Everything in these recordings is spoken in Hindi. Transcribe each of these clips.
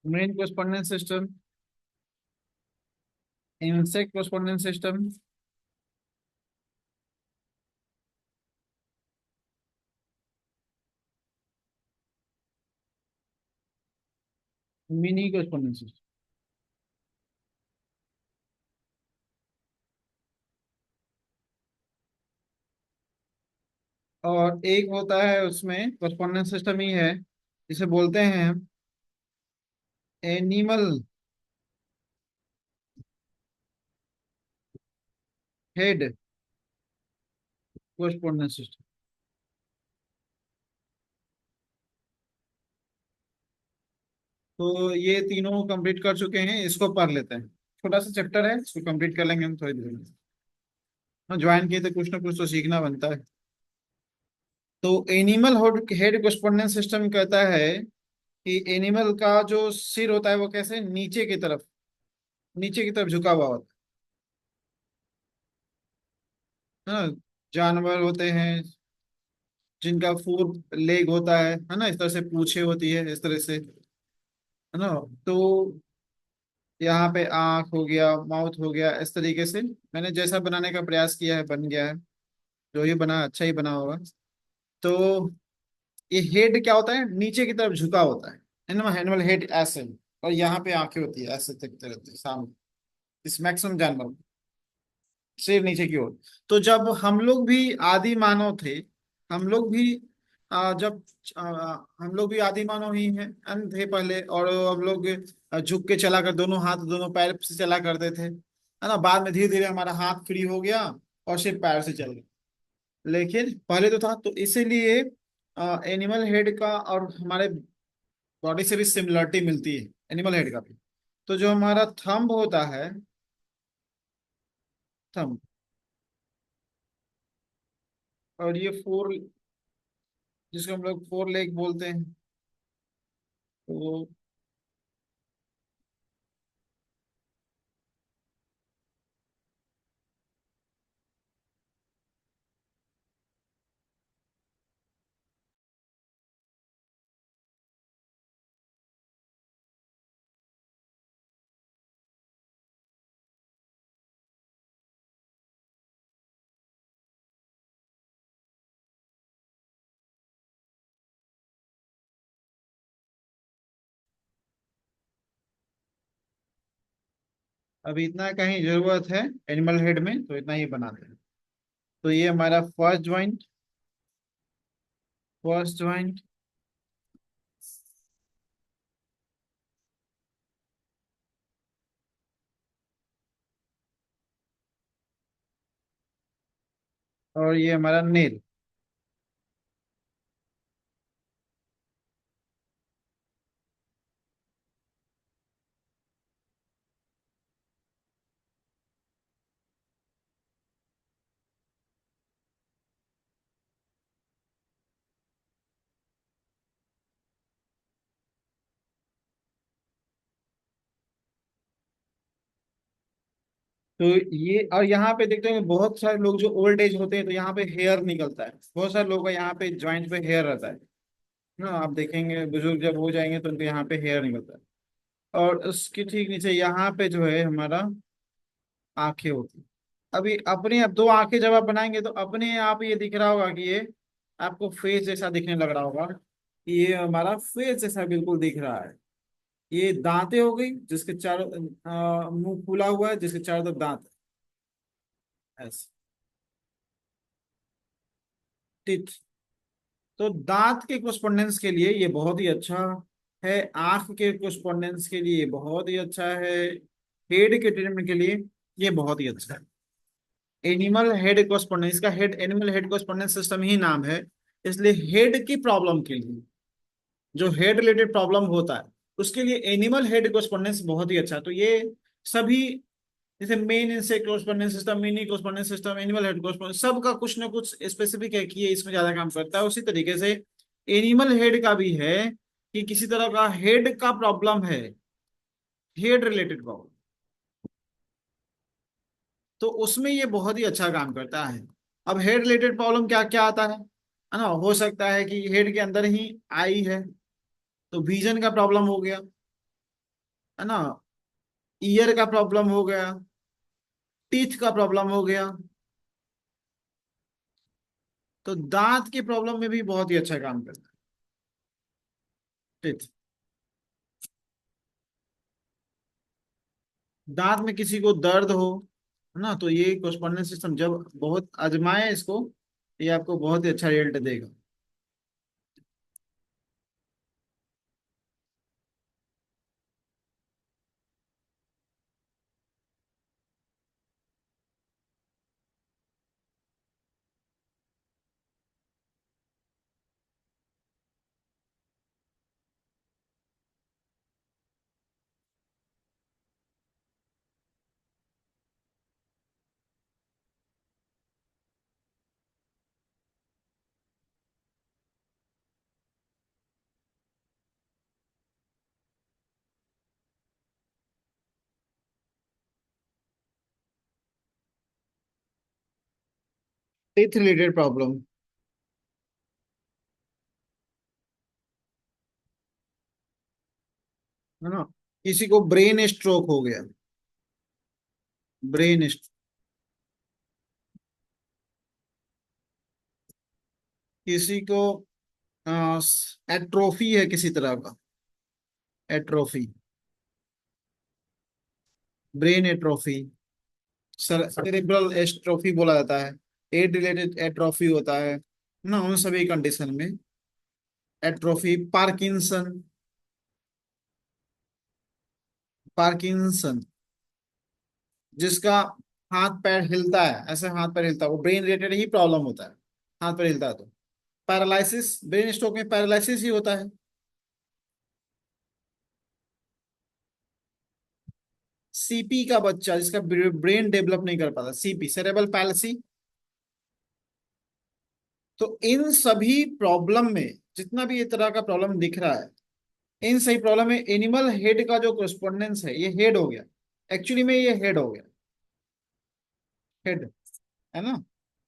Main correspondence system, insect correspondence system, mini correspondence system. और एक होता है उसमें कोस्पोंडेंस सिस्टम ही है जिसे बोलते हैं एनिमल हेड कोस्पोंडेंस सिस्टम। तो ये तीनों कंप्लीट कर चुके हैं, इसको पढ़ लेते हैं। छोटा सा चैप्टर है, इसको कंप्लीट कर लेंगे हम थोड़ी देर में। हाँ, ज्वाइन किए तो कुछ ना कुछ तो सीखना बनता है। तो एनिमल हेड कोस्पोंडेंस सिस्टम कहता है कि एनिमल का जो सिर होता है वो कैसे नीचे की तरफ, नीचे की तरफ झुका हुआ होता है ना। जानवर होते हैं जिनका फोर लेग होता है ना, इस तरह से पूंछें होती है इस तरह से, है ना। तो यहाँ पे आंख हो गया, माउथ हो गया, इस तरीके से मैंने जैसा बनाने का प्रयास किया है बन गया है। जो ये बना अच्छा ही बना होगा। तो ये हेड क्या होता है, नीचे की तरफ झुका होता है ना, एनिमल हेड ऐसे। और यहाँ पे आंखें होती है ऐसे दिखते रहते हैं सामने, इस मैक्सिमम जानवर में, सिर नीचे की ओर। तो जब हम लोग भी आदि मानव थे, हम लोग भी जब हम लोग भी आदि मानव ही हैं, अन्य थे पहले, और हम लोग झुक के चला कर दोनों हाथ दोनों पैर से चला करते थे, है ना। बाद में धीरे धीरे हमारा हाथ फ्री हो गया और सिर्फ पैर से चल गए। लेकिन पहले तो था, तो इसीलिए एनिमल हेड का और हमारे बॉडी से भी सिमिलरिटी मिलती है, एनिमल हेड का भी। तो जो हमारा थंब होता है, थंब, और ये फोर, जिसको हम लोग फोर लेग बोलते हैं। तो अभी इतना कहीं जरूरत है एनिमल हेड में, तो इतना ही बनाते हैं। तो ये हमारा फर्स्ट ज्वाइंट, फर्स्ट ज्वाइंट, और ये हमारा नेल। तो ये, और यहाँ पे देखते हैं बहुत सारे लोग जो ओल्ड एज होते हैं तो यहाँ पे हेयर निकलता है, बहुत सारे लोगों का यहाँ पे ज्वाइंट पे हेयर रहता है ना। आप देखेंगे बुजुर्ग जब हो जाएंगे तो उनके यहाँ पे हेयर निकलता है। और उसके ठीक नीचे यहाँ पे जो है हमारा आंखें होती हैं। अभी अपने, अब दो आंखें जब आप बनाएंगे तो अपने आप ये दिख रहा होगा कि ये आपको फेस जैसा दिखने लग रहा होगा कि ये हमारा फेस जैसा बिल्कुल दिख रहा है। ये दांतें हो गई जिसके चारों, मुंह फूला हुआ है जिसके चारों तरफ दांत है ऐसे, टिथ। तो दांत के कोस्पोंडेंस के लिए ये बहुत ही अच्छा है, आंख के कोस्पोंडेंस के लिए ये बहुत ही अच्छा है, हेड के ट्रीटमेंट के लिए ये बहुत ही अच्छा है। एनिमल हेड कोस्पोंडेंस, इसका हेड एनिमल हेड कोस्पोंडेंस सिस्टम ही नाम है। इसलिए हेड की प्रॉब्लम के लिए, जो हेड रिलेटेड प्रॉब्लम होता है उसके लिए एनिमल हेड कोस्पोंडेंस बहुत ही अच्छा है। तो ये सभी, जैसे main insect correspondence system, mini correspondence system, animal head correspondence, सबका कुछ ना कुछ स्पेसिफिक है कि ये इसमें ज्यादा काम करता है। उसी तरीके से एनिमल हेड का भी है कि किसी तरह का हेड का प्रॉब्लम है, हेड रिलेटेड प्रॉब्लम, तो उसमें ये बहुत ही अच्छा काम करता है। अब हेड रिलेटेड प्रॉब्लम क्या क्या आता है ना। हो सकता है कि हेड के अंदर ही आई है, तो विजन का प्रॉब्लम हो गया, है ना, ईयर का प्रॉब्लम हो गया, टीथ का प्रॉब्लम हो गया। तो दांत की प्रॉब्लम में भी बहुत ही अच्छा काम करता है टीथ। दांत में किसी को दर्द हो, है ना, तो ये कोस्पोंडेंस सिस्टम जब बहुत आजमाए इसको, ये आपको बहुत ही अच्छा रिजल्ट देगा। टीथ रिलेटेड प्रॉब्लम, है ना, किसी को ब्रेन स्ट्रोक हो गया, ब्रेन, किसी को एट्रोफी है किसी तरह का, atrophy, brain atrophy, cerebral atrophy बोला जाता है, एड रिलेटेड एट्रोफी होता है ना, उन सभी कंडीशन में एट्रोफी, पार्किंसन, पार्किंसन, जिसका हाथ पैर हिलता है, ऐसे हाथ पैर हिलता है, वो ब्रेन रिलेटेड ही प्रॉब्लम होता है, हाथ पैर हिलता है तो। पैरालिसिस, ब्रेन स्ट्रोक में पैरालिसिस ही होता है। सीपी का बच्चा जिसका ब्रेन डेवलप नहीं कर पाता, सीपी, सेरेबल पैल्सी। तो इन सभी प्रॉब्लम में, जितना भी ये तरह का प्रॉब्लम दिख रहा है, इन सही प्रॉब्लम में एनिमल हेड का जो कोरेस्पोंडेंस है, ये हेड हो गया, एक्चुअली में ये हेड हो गया, हेड, है ना।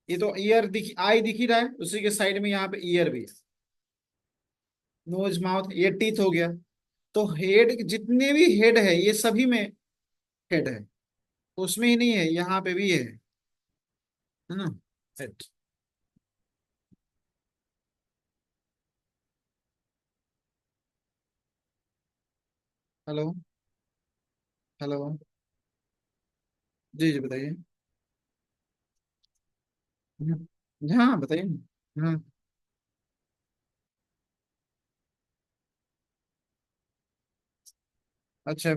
ये तो ईयर दिख, आई दिख ही रहा है, उसी के साइड में यहाँ पे ईयर भी है, नोज माउथ, ये टीथ हो गया। तो हेड, जितने भी हेड है ये सभी में हेड है, उसमें ही नहीं है, यहाँ पे भी है ना, हेड। हेलो, हेलो, जी जी बताइए। हाँ बताइए। हाँ, अच्छा,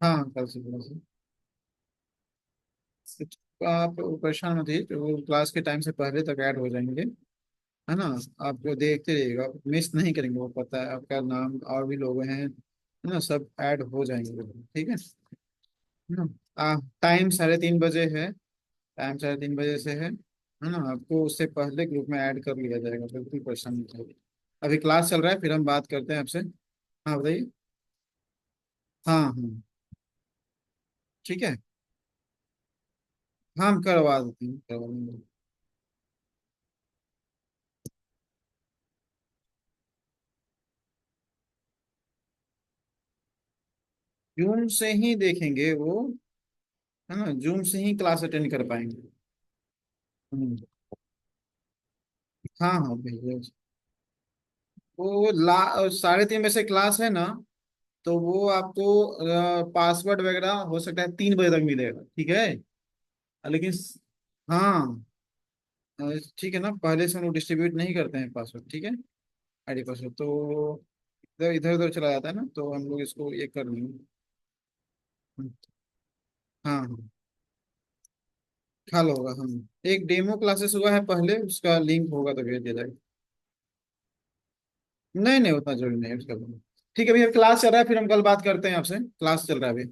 हाँ कल से कल से। आप परेशान मत होइए, तो वो क्लास के टाइम से पहले तक ऐड हो जाएंगे, है ना। आप जो देखते रहिएगा, मिस नहीं करेंगे, वो पता है आपका नाम और भी लोग हैं, है ना, सब ऐड हो जाएंगे, ठीक है ना। टाइम 3:30 बजे है, टाइम 3:30 बजे से है ना, आपको उससे पहले ग्रुप में ऐड कर लिया जाएगा, बिल्कुल परेशान मत होइए। अभी क्लास चल रहा है, फिर हम बात करते हैं आपसे। हाँ बताइए। हाँ हाँ, ठीक है, हाँ हम करवा देते हैं, करवा देंगे। जूम से ही देखेंगे वो, है ना, जूम से ही क्लास अटेंड कर पाएंगे। हम्म, हाँ हाँ भैया। वो 3:30 बजे से क्लास है ना, तो वो आपको पासवर्ड वगैरह हो सकता है 3 बजे तक मिलेगा, ठीक है। लेकिन हाँ, ठीक है ना, पहले से हम लोग डिस्ट्रीब्यूट नहीं करते हैं पासवर्ड, ठीक है, आईडी पासवर्ड तो इधर इधर उधर चला जाता है ना, तो हम लोग इसको ये कर लेंगे। हाँ हाँ, कल होगा, हाँ, एक डेमो क्लासेस हुआ है पहले, उसका लिंक होगा तो भेज दिया जाएगा। नहीं नहीं, उतना जरूरी नहीं है उसका। ठीक है भैया, क्लास चल रहा है, फिर हम कल बात करते हैं आपसे, क्लास चल रहा है अभी।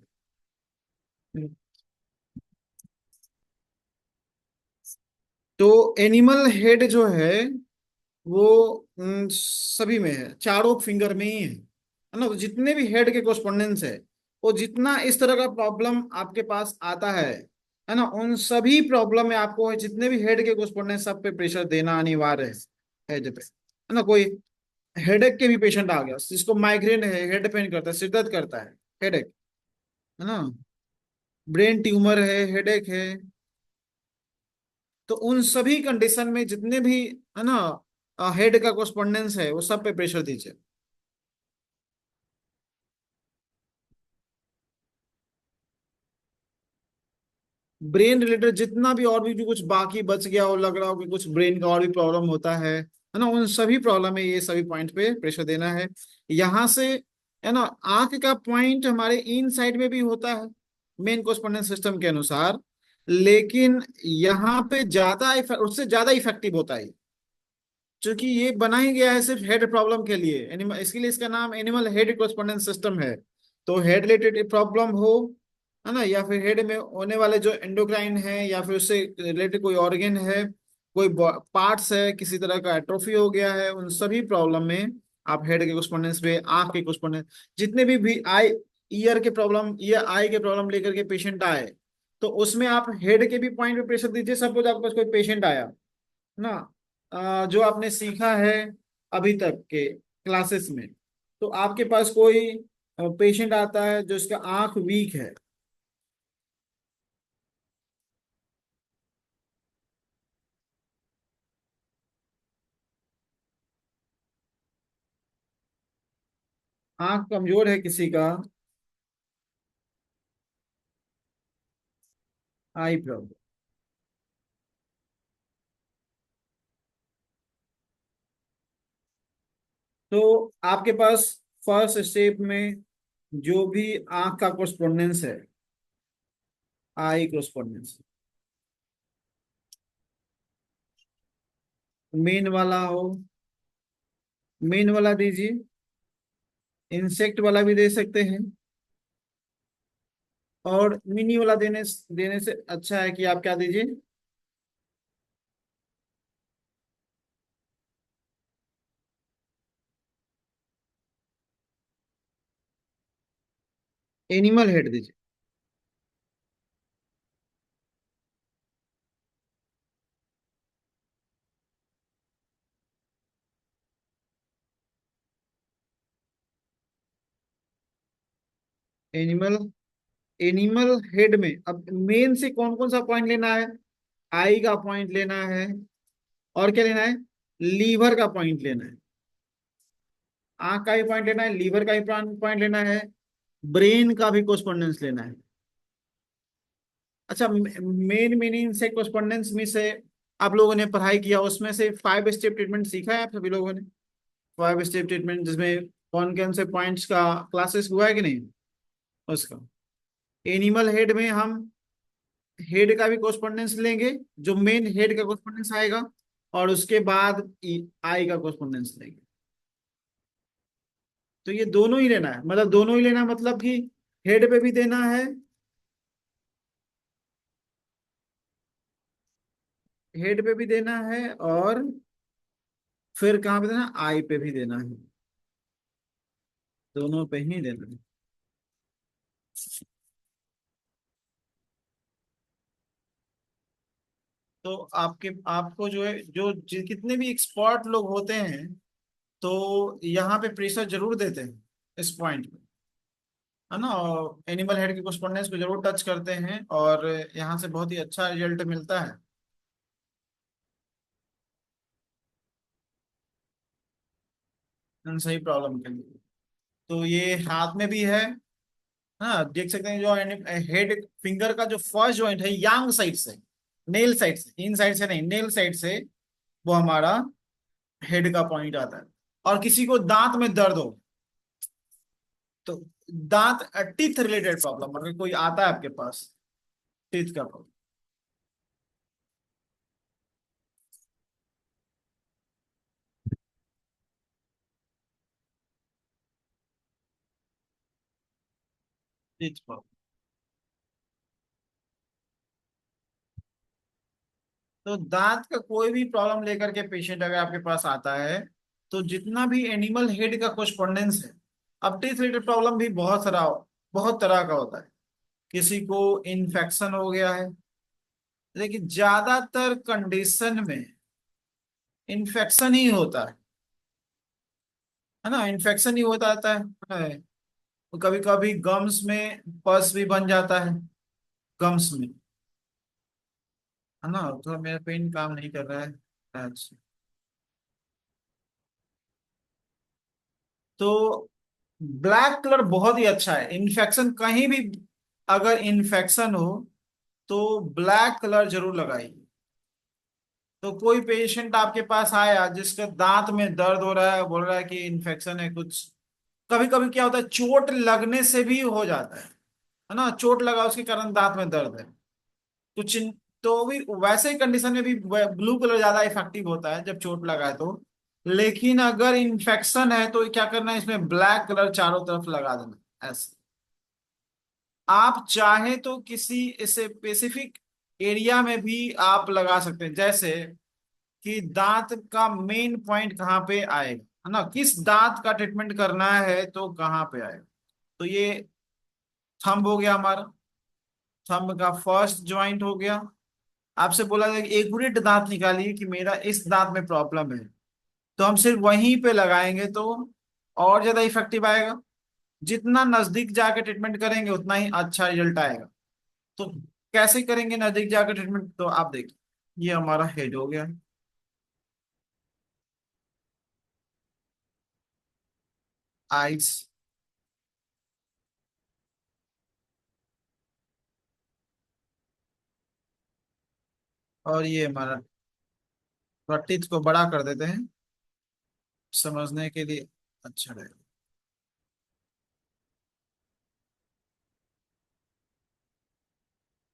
तो एनिमल हेड जो वो सभी में है, चारों फिंगर में ही है ना, तो जितने भी हेड के कोस्पोंडेंस है, वो जितना इस तरह का प्रॉब्लम आपके पास आता है ना, उन सभी प्रॉब्लम में आपको जितने भी हेड के कोस्पोंडेंस, सब पे प्रेशर देना अनिवार्य है हेड पे, है ना। कोई हेडेक के भी पेशेंट आ गया जिसको माइग्रेन है, हेड पेन करता है, सिर दर्द करता है, हेडेक, है ना, ब्रेन ट्यूमर है, हेडेक है। तो उन सभी कंडीशन में जितने भी, है ना, हेड का कोस्पोंडेंस है वो सब पे प्रेशर दीजिए। ब्रेन रिलेटेड जितना भी और भी जो कुछ बाकी बच गया हो, लग रहा हो कि कुछ ब्रेन का और भी प्रॉब्लम होता है ना, उन सभी प्रॉब्लम में ये सभी पॉइंट पे प्रेशर देना है। यहाँ से, है ना, आंख का पॉइंट हमारे इन साइड में भी होता है मेन कोस्पोंडेंस सिस्टम के अनुसार, लेकिन यहाँ पे ज्यादा उससे ज्यादा इफेक्टिव होता है, क्योंकि ये बना ही गया है सिर्फ हेड प्रॉब्लम के लिए, एनिमल, इसके लिए इसका नाम एनिमल हेड कोरेस्पोंडेंस सिस्टम है। तो हेड रिलेटेड प्रॉब्लम हो, है ना, या फिर हेड में होने वाले जो एंडोक्राइन है, या फिर उससे रिलेटेड कोई ऑर्गेन है, कोई पार्ट्स है, किसी तरह का एट्रोफी हो गया है, उन सभी प्रॉब्लम में आप हेड के कोरेस्पोंडेंस पे, आंख के कोरेस्पोंडेंस, जितने भी आई, ईयर के प्रॉब्लम, ईयर आई के प्रॉब्लम लेकर के पेशेंट आए, तो उसमें आप हेड के भी पॉइंट पे प्रेशर दीजिए। सपोज आपके पास कोई पेशेंट आया ना, जो आपने सीखा है अभी तक के क्लासेस में, तो आपके पास कोई पेशेंट आता है जो इसका आंख वीक है, आंख कमजोर है किसी का, आई प्रॉब्लम, तो आपके पास फर्स्ट स्टेप में जो भी आंख का कोरेस्पोंडेंस है, आई कोरेस्पोंडेंस, मेन वाला हो, मेन वाला दीजिए, इंसेक्ट वाला भी दे सकते हैं, और मिनी वाला देने देने से अच्छा है कि आप क्या दीजिए, एनिमल हेड दीजिए। एनिमल, एनिमल हेड में अब मेन से कौन कौन सा पॉइंट लेना है, आई का पॉइंट लेना है, और क्या लेना है, लीवर का पॉइंट लेना है, आंख का भी पॉइंट लेना है, लीवर का भी पॉइंट लेना है, ब्रेन का भी कोस्पोंडेंस लेना है। अच्छा, मेन मीनिंग से कोस्पोंडेंस में से आप लोगों ने पढ़ाई किया, उसमें से 5 स्टेप ट्रीटमेंट सीखा है आप सभी लोगों ने, 5 स्टेप ट्रीटमेंट जिसमें कौन कौन से पॉइंट्स का क्लासेस हुआ है कि नहीं उसका। एनिमल हेड में हम हेड का भी कोस्पोंडेंस लेंगे, जो मेन हेड का कोस्पोंडेंस आएगा, और उसके बाद आई का कोस्पोंडेंस लेंगे। तो ये दोनों ही लेना है, मतलब दोनों ही लेना है, मतलब कि हेड पे भी देना है, हेड पे भी देना है, और फिर कहाँ पे देना, आई पे भी देना है, दोनों पे ही देना है। तो आपके आपको जो है, कितने भी एक्सपर्ट लोग होते हैं, तो यहाँ पे प्रेशर जरूर देते हैं इस पॉइंट पे, है ना, और एनिमल हेड के कोस्पोंडेंस को जरूर टच करते हैं, और यहाँ से बहुत ही अच्छा रिजल्ट मिलता है इन सही प्रॉब्लम के लिए। तो ये हाथ में भी है, हाँ, देख सकते हैं जो हेड फिंगर का जो फर्स्ट जॉइंट है, यांग साइड से, नेल साइड से, इन साइड से नहीं, नेल साइड से, वो हमारा हेड का पॉइंट आता है। और किसी को दांत में दर्द हो, तो दांत, टीथ रिलेटेड प्रॉब्लम अगर कोई आता है आपके पास, टीथ का प्रॉब्लम, टीथ प्रॉब्लम, तो दांत का कोई भी प्रॉब्लम लेकर के पेशेंट अगर आपके पास आता है, तो जितना भी एनिमल हेड का कोस्पोंडेंस है, अब टीथ रिलेटेड प्रॉब्लम भी बहुत तरह का होता है, किसी को इन्फेक्शन हो गया है, लेकिन ज्यादातर कंडीशन में इन्फेक्शन ही होता है, है ना, इन्फेक्शन ही होता रहता है। तो कभी कभी गम्स में पस भी बन जाता है, गम्स में, है ना। तो मेरा पेन काम नहीं कर रहा है। अच्छा। तो ब्लैक कलर बहुत ही अच्छा है, इन्फेक्शन कहीं भी अगर इन्फेक्शन हो तो ब्लैक कलर जरूर लगाइए। तो कोई पेशेंट आपके पास आया जिसके दांत में दर्द हो रहा है, बोल रहा है कि इन्फेक्शन है कुछ, कभी कभी क्या होता है चोट लगने से भी हो जाता है ना, चोट लगा उसके कारण दांत में दर्द है। तो चिन तो भी वैसे ही कंडीशन में भी ब्लू कलर ज्यादा इफेक्टिव होता है जब चोट लगा है तो। लेकिन अगर इन्फेक्शन है तो क्या करना है, इसमें ब्लैक कलर चारों तरफ लगा देना ऐसे। आप चाहे तो किसी स्पेसिफिक एरिया में भी आप लगा सकते हैं, जैसे कि दांत का मेन पॉइंट कहाँ पे आएगा, है ना, किस दांत का ट्रीटमेंट करना है तो कहाँ पे आएगा। तो ये थंब हो गया हमारा, थंब का फर्स्ट ज्वाइंट हो गया। आपसे बोला जाए कि एक्यूरेट दांत निकालिए कि मेरा इस दांत में प्रॉब्लम है, तो हम सिर्फ वहीं पे लगाएंगे तो और ज्यादा इफेक्टिव आएगा। जितना नजदीक जाके ट्रीटमेंट करेंगे उतना ही अच्छा रिजल्ट आएगा। तो कैसे करेंगे नजदीक जाकर ट्रीटमेंट, तो आप देखिए, ये हमारा हेड हो गया, आइस, और ये हमारा, थोड़ा टीथ को बड़ा कर देते हैं समझने के लिए अच्छा रहेगा।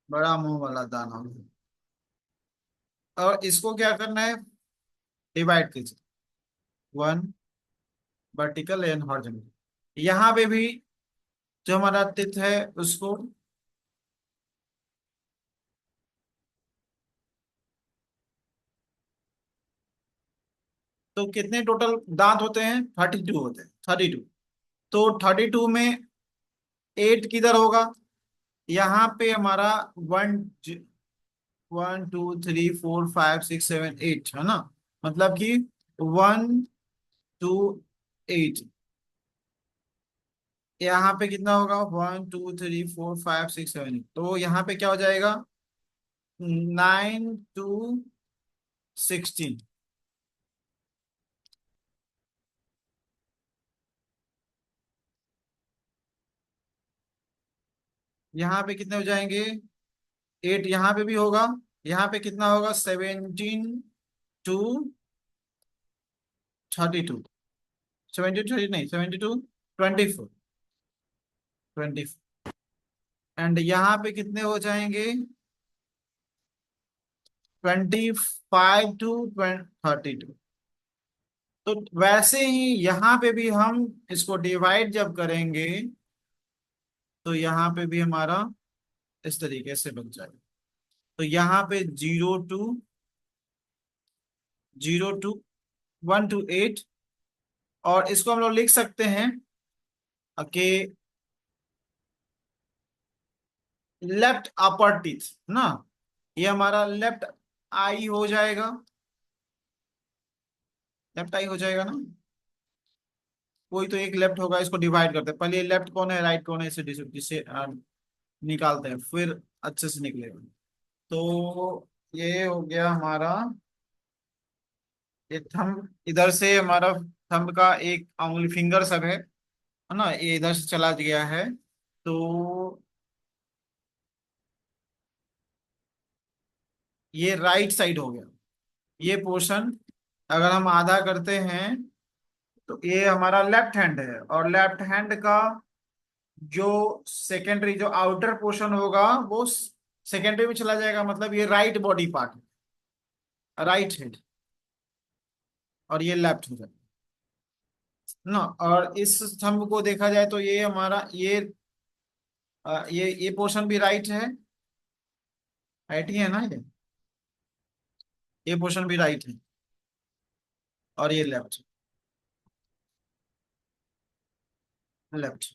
बड़ा मुंह वाला दाना, और इसको क्या करना है, डिवाइड कीजिए, वन वर्टिकल एंड हॉरिजॉन्टल। यहाँ पे भी जो हमारा टिथ है उसको, तो कितने टोटल दांत होते हैं, 32 होते हैं, 32। तो 32 में 8 किधर होगा, यहाँ पे हमारा वन, 1 2 3 4 5 6 7 8, है ना, मतलब कि 1 2 8। यहाँ पे कितना होगा, 1 2 3 4 5 6 7 8, तो यहाँ पे क्या हो जाएगा, 9 2 16। यहाँ पे कितने हो जाएंगे, 8 यहाँ पे भी होगा। यहाँ पे कितना होगा, 17 2 32, 70 30 नहीं, 72 24, 24। एंड यहाँ पे कितने हो जाएंगे, 25 टू 32। तो वैसे ही यहाँ पे भी हम इसको डिवाइड जब करेंगे तो यहाँ पे भी हमारा इस तरीके से बन जाएगा। तो यहाँ पे 0 टू 1 टू 8, और इसको हम लोग लिख सकते हैं कि लेफ्ट अपर टीथ ना, ये हमारा लेफ्ट आई हो जाएगा, लेफ्ट आई हो जाएगा ना। कोई तो एक लेफ्ट होगा, इसको डिवाइड करते हैं, पहले ये लेफ्ट कौन है राइट कौन है, इसे जिसे निकालते हैं, फिर अच्छे से निकलेगा। तो ये हो गया हमारा, ये थंब इधर से हमारा, थंब का एक उंगली फिंगर सब है ना, ये इधर से चला गया है। तो ये राइट साइड हो गया, ये पोर्शन अगर हम आधा करते हैं तो ये हमारा लेफ्ट हैंड है, और लेफ्ट हैंड का जो सेकेंडरी जो आउटर पोर्शन होगा वो सेकेंडरी में चला जाएगा, मतलब ये right body part, write head, और ये लेफ्ट हो जाएगा ना। और इस स्तंभ को देखा जाए तो ये हमारा ये पोर्शन भी राइट है, राइट ही है ना, ये पोर्शन भी राइट है, और ये लेफ्ट, लेफ्ट।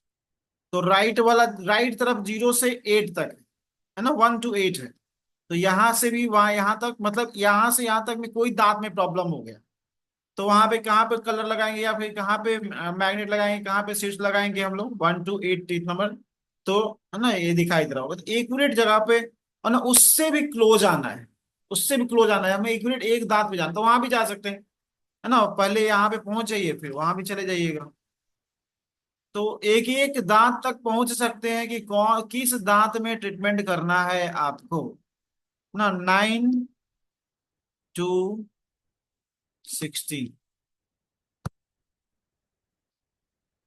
तो राइट वाला, राइट तरफ 0 से 8 तक है ना, 1 टू 8 है। तो यहां से भी वहां यहां तक, मतलब यहां से यहां तक में कोई दांत में प्रॉब्लम हो गया तो वहां पे कहाँ पे कलर लगाएंगे या फिर कहाँ पे मैग्नेट लगाएंगे, कहाँ पे शीट्स लगाएंगे हम लोग, 1 to 8 टीथ नंबर। तो है ना, ये दिखाई दे रहा होगा, तो एक्यूरेट जगह पे, और ना उससे भी क्लोज आना है, उससे भी क्लोज आना है हमें, एक्यूरेट एक दांत पे जाना, तो वहां भी जा सकते हैं, है ना, पहले यहाँ पे पहुंच जाइए फिर वहां भी चले जाइएगा। तो एक एक दांत तक पहुंच सकते हैं कि कौन किस दांत में ट्रीटमेंट करना है आपको ना। 9 to 16,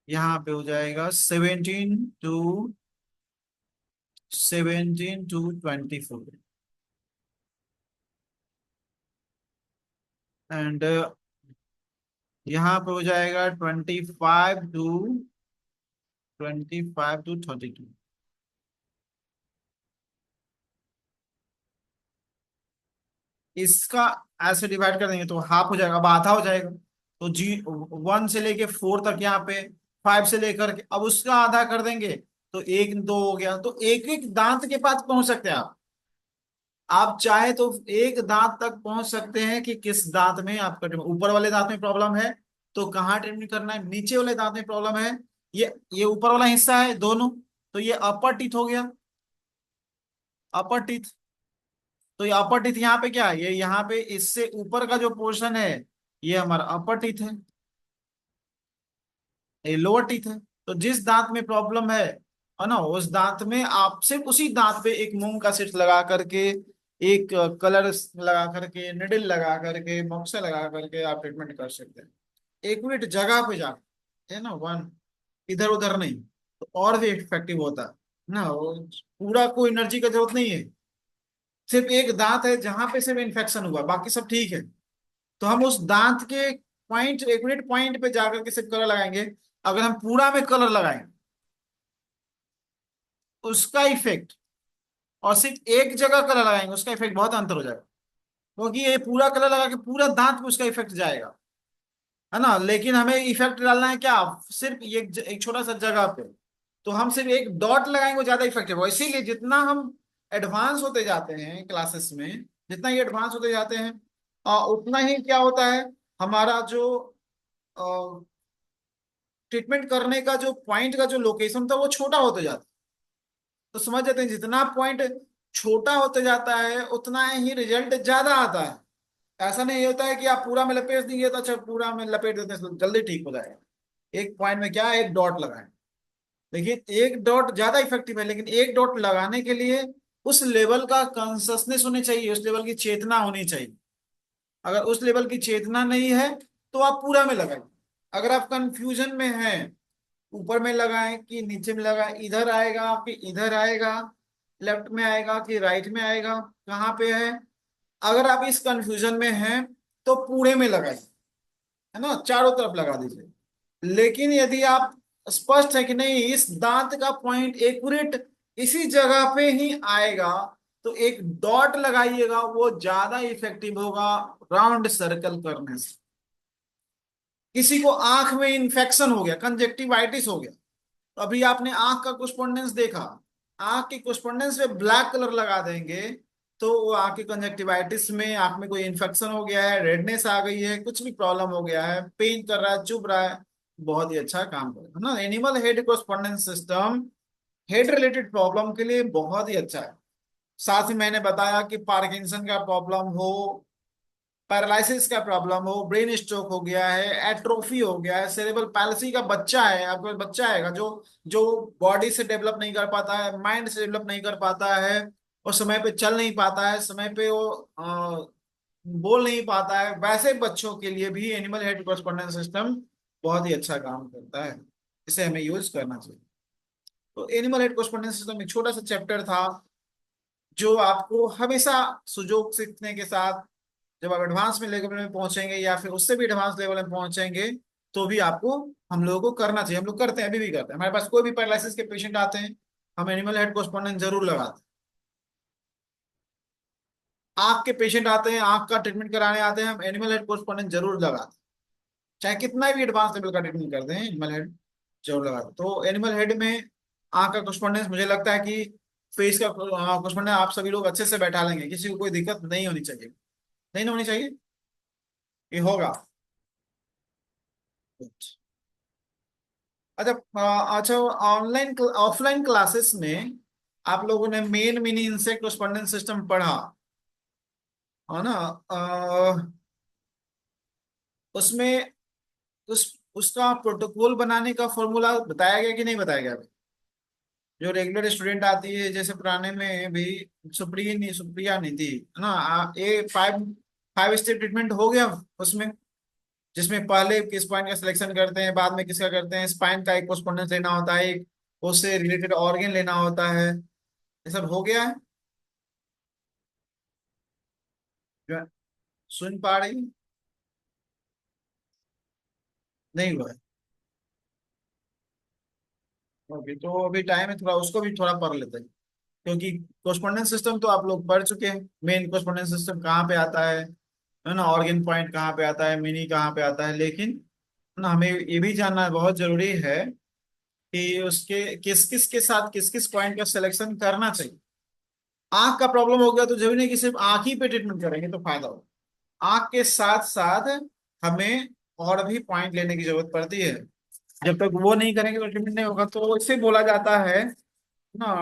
यहाँ पे हो जाएगा 17 to 24, एंड यहाँ पे हो जाएगा 25 to 32। इसका ऐसे डिवाइड कर देंगे तो हाफ हो जाएगा, अब आधा हो जाएगा। तो जी 1 से लेके 4 तक यहाँ पे, 5 से लेकर के, अब उसका आधा कर देंगे तो 1 2 हो गया। तो एक एक दांत के पास पहुंच सकते हैं आप चाहे तो एक दांत तक पहुंच सकते हैं कि किस दांत में आपका ऊपर वाले दांत में प्रॉब्लम है तो कहाँ ट्रीटमेंट करना है, नीचे वाले दांत में प्रॉब्लम है, ये ऊपर वाला हिस्सा है दोनों, तो ये अपर टीथ हो गया, अपर टीथ। तो ये अपर टीथ यहाँ पे क्या है, ये यहाँ पे इससे ऊपर का जो पोर्शन है ये हमारा अपर टीथ है, ये लोअर टीथ है। तो जिस दांत में प्रॉब्लम है ना, उस दांत में आप सिर्फ उसी दांत पे एक मूंग का सीड्स लगा करके, एक कलर लगा करके, निडल लगा करके, बॉक्से लगा करके आप ट्रीटमेंट कर सकते हैं, एक मिनट जगह पे जाकर, है ना, वन, इधर उधर नहीं, तो और भी इफेक्टिव होता है ना। पूरा कोई एनर्जी का जरूरत नहीं है, सिर्फ एक दांत है जहां पे सिर्फ इन्फेक्शन हुआ, बाकी सब ठीक है। तो हम उस दांत के पॉइंट, एक मिनट पॉइंट पे जाकर के सिर्फ कलर लगाएंगे। अगर हम पूरा में कलर लगाएं उसका इफेक्ट, और सिर्फ एक जगह कलर लगाएंगे उसका इफेक्ट बहुत अंतर हो जाएगा, क्योंकि ये पूरा कलर लगा के पूरा दांत पे उसका इफेक्ट जाएगा, है ना। लेकिन हमें इफेक्ट डालना है क्या, सिर्फ एक छोटा सा जगह पे, तो हम सिर्फ एक डॉट लगाएंगे वो ज्यादा इफेक्टिव होगा। इसीलिए जितना हम एडवांस होते जाते हैं क्लासेस में, जितना ही एडवांस होते जाते हैं उतना ही क्या होता है, हमारा जो ट्रीटमेंट करने का जो पॉइंट का जो लोकेशन था वो छोटा होते जाता है। तो समझ जाते हैं जितना पॉइंट छोटा होते जाता है उतना ही रिजल्ट ज्यादा आता है। ऐसा नहीं होता है कि आप पूरा में लपेट देंगे तो अच्छा पूरा में लपेट देते हैं तो जल्दी ठीक हो जाएगा। एक पॉइंट में क्या है, एक डॉट लगाएं, लेकिन एक डॉट ज्यादा इफेक्टिव है, लेकिन एक डॉट लगाने के लिए उस लेवल का कॉन्शसनेस होनी चाहिए, उस लेवल की चेतना होनी चाहिए। अगर उस लेवल की चेतना नहीं है तो आप पूरा में लगाएं। अगर आप कंफ्यूजन में हैं, ऊपर में लगाएं कि नीचे में लगाएं, इधर आएगा कि इधर आएगा, लेफ्ट में आएगा कि राइट में आएगा, कहाँ पे है, अगर आप इस कंफ्यूजन में हैं तो पूरे में लगाइए, है ना, चारों तरफ लगा दीजिए। लेकिन यदि आप स्पष्ट है कि नहीं इस दांत का पॉइंट एक्यूरेट इसी जगह पे ही आएगा, तो एक डॉट लगाइएगा, वो ज्यादा इफेक्टिव होगा राउंड सर्कल करने से। किसी को आंख में इंफेक्शन हो गया, कंजेक्टिवाइटिस हो गया, तो अभी आपने आंख का कुस्पॉन्डेंस देखा, आंख के कुस्पॉन्डेंस पे ब्लैक कलर लगा देंगे तो वो आंख की कंजेक्टिवाइटिस में आंख में कोई इन्फेक्शन हो गया है, रेडनेस आ गई है, कुछ भी प्रॉब्लम हो गया है, पेन कर रहा है, चुभ रहा है, बहुत ही अच्छा काम करेगा, है ना। Animal head correspondence system head related problem के लिए बहुत ही अच्छा है। साथ ही मैंने बताया कि पार्किंसन का प्रॉब्लम हो, पैरालिसिस का प्रॉब्लम हो, ब्रेन स्ट्रोक हो गया है, एट्रोफी हो गया है, सेरेब्रल पैल्सी का बच्चा है, आपका बच्चा आएगा जो जो बॉडी से डेवलप नहीं कर पाता है, माइंड से डेवलप नहीं कर पाता है, और समय पे चल नहीं पाता है, समय पे वो बोल नहीं पाता है, वैसे बच्चों के लिए भी एनिमल हेड कॉरस्पॉन्डेंस सिस्टम बहुत ही अच्छा काम करता है, इसे हमें यूज करना चाहिए। तो एनिमल हेड कॉरस्पॉन्डेंस सिस्टम एक छोटा सा चैप्टर था जो आपको हमेशा सुजोग सीखने के साथ, जब आप एडवांस में लेवल में पहुंचेंगे या फिर उससे भी एडवांस लेवल में पहुंचेंगे, तो भी आपको, हम लोगों को करना चाहिए, हम लोग करते हैं, अभी भी करते हैं, हमारे पास कोई भी पैरालिसिस के पेशेंट आते हैं हम एनिमल हेड कोस्पोंडेंट जरूर लगाते हैं। आंख के पेशेंट आते हैं, आंख का ट्रीटमेंट कराने आते हैं, हम एनिमल हेड कोस्पोंडेंट जरूर लगाते हैं, चाहे कितना भी एडवांस लेवल का ट्रीटमेंट करते हैं एनिमल हेड जरूर लगाते हैं। तो एनिमल हेड में आंख का कोस्पोंडेंस मुझे लगता है कि फेस का कोस्पोंडेंस आप सभी लोग अच्छे से बैठा लेंगे, किसी को कोई दिक्कत नहीं होनी चाहिए, नहीं होनी चाहिए, ये होगा। अच्छा। अच्छा, ऑनलाइन ऑफलाइन क्लासेस में आप लोगों ने main mini insect correspondence system पढ़ा, है ना? उसमें उस उसका प्रोटोकॉल बनाने का फॉर्मूला बताया गया कि नहीं बताया गया? जो रेगुलर स्टूडेंट आती है, जैसे पुराने में भी सुप्रिया नहीं थी, है ना? ये फाइव फाइव स्टेप ट्रीटमेंट हो गया उसमें, जिसमें पहले किस पॉइंट का सिलेक्शन करते हैं, बाद में किसका करते हैं, स्पाइन का एक कोर्स्पोंडेंस लेना होता है, एक उससे रिलेटेड ऑर्गन लेना होता है। ये सब हो गया है? जो सुन पा रही? नहीं हुआ है? ओके, तो अभी टाइम है थोड़ा, उसको भी थोड़ा पढ़ लेते हैं। क्योंकि कोर्स्पोंडेंस सिस्टम तो आप लोग पढ़ चुके हैं, मेन कोर्स्पोंडेंस सिस्टम कहाँ पे आता है ना? ऑर्गन पॉइंट कहाँ पे आता है, मिनी कहाँ पे आता है, लेकिन ना हमें ये भी जानना बहुत जरूरी है कि उसके किस किस के साथ किस किस पॉइंट का सिलेक्शन करना चाहिए। आंख का प्रॉब्लम हो गया तो जरूरी नहीं कि सिर्फ आंख ही पे ट्रीटमेंट करेंगे तो फायदा हो। आंख के साथ साथ हमें और भी पॉइंट लेने की जरूरत पड़ती है। जब तक वो नहीं करेंगे तो ट्रीटमेंट नहीं होगा। तो इससे बोला जाता है ना,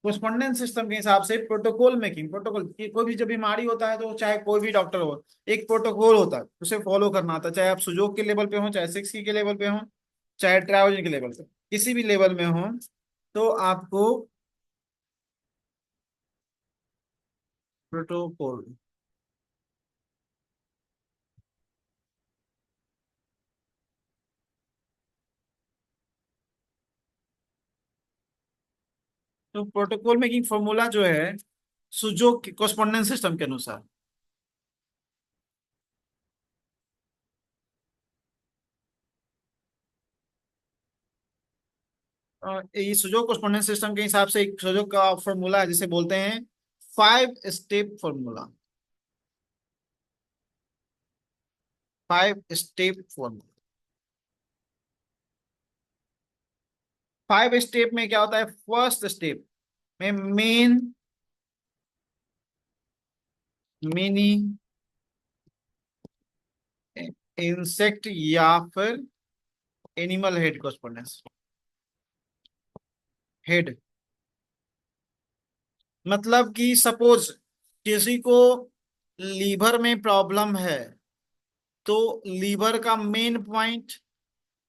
कोस्पोंडेंस सिस्टम के हिसाब से प्रोटोकॉल मेकिंग। प्रोटोकॉल, कोई भी जब बीमारी होता है तो चाहे कोई भी डॉक्टर हो, एक प्रोटोकॉल होता है, उसे फॉलो करना आता है। चाहे आप सुजोग के लेवल पे हो, चाहे 6 के लेवल पे हो, चाहे ट्रायोजन के लेवल पे, किसी भी लेवल में हो, तो आपको प्रोटोकॉल। तो प्रोटोकॉल मेकिंग फॉर्मूला जो है सुजोग कोस्पोंडेंस सिस्टम के अनुसार, ये सुजोग कोस्पोंडेंस सिस्टम के हिसाब से एक सुजोग का फॉर्मूला है जिसे बोलते हैं 5 step formula. 5 step formula. 5 step में क्या होता है? फर्स्ट स्टेप में मेन, मिनी इंसेक्ट या फिर एनिमल हेड कॉरेस्पॉन्डेंस। हेड मतलब कि सपोज किसी को लीवर में प्रॉब्लम है, तो लीवर का मेन पॉइंट,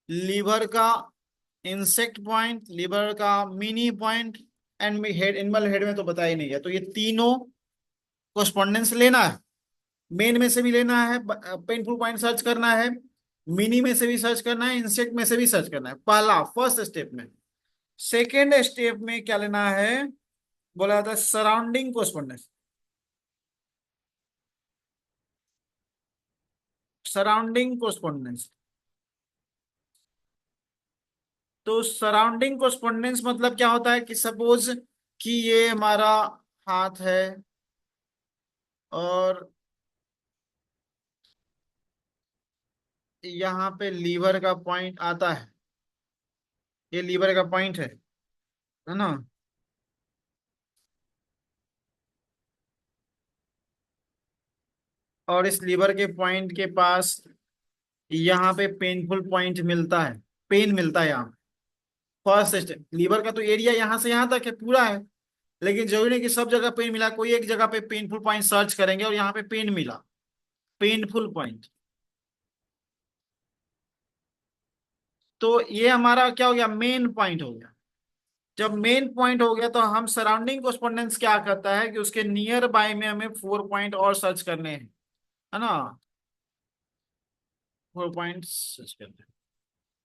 लीवर का इंसेक्ट पॉइंट, लीवर का mini point, and head, animal head में तो बता ही नहीं है। तो ये तीनों कॉरेस्पॉन्डेंस लेना है। मेन में से भी लेना है, पेनफुल पॉइंट सर्च करना है, मिनी में से भी सर्च करना है, इंसेक्ट में से भी सर्च करना है, पहला फर्स्ट स्टेप में। सेकेंड स्टेप में क्या लेना है? बोला जाता है सराउंडिंग कॉरेस्पॉन्डेंस। Surrounding correspondence. तो सराउंडिंग कॉरेस्पॉन्डेंस मतलब क्या होता है कि सपोज कि ये हमारा हाथ है, और यहाँ पे लीवर का पॉइंट आता है, ये लीवर का पॉइंट है ना? और इस लीवर के पॉइंट के पास यहाँ पे पेनफुल पॉइंट मिलता है, पेन मिलता है यहाँ। फर्स्ट स्टेप, लीवर का तो एरिया यहाँ से यहाँ तक है, पूरा है, लेकिन जरूरी नहीं कि सब जगह पेन मिला। कोई एक जगह पे पेनफुल पॉइंट सर्च करेंगे और यहाँ पे पेन मिला, पेनफुल पॉइंट, तो ये हमारा क्या हो गया? मेन पॉइंट हो गया। जब मेन पॉइंट हो गया तो हम सराउंडिंग कोरेस्पोंडेंस क्या करता है कि उसके नियर बाय में हमें 4 पॉइंट और सर्च करने हैं, है ना? 4 पॉइंट सर्च करने हैं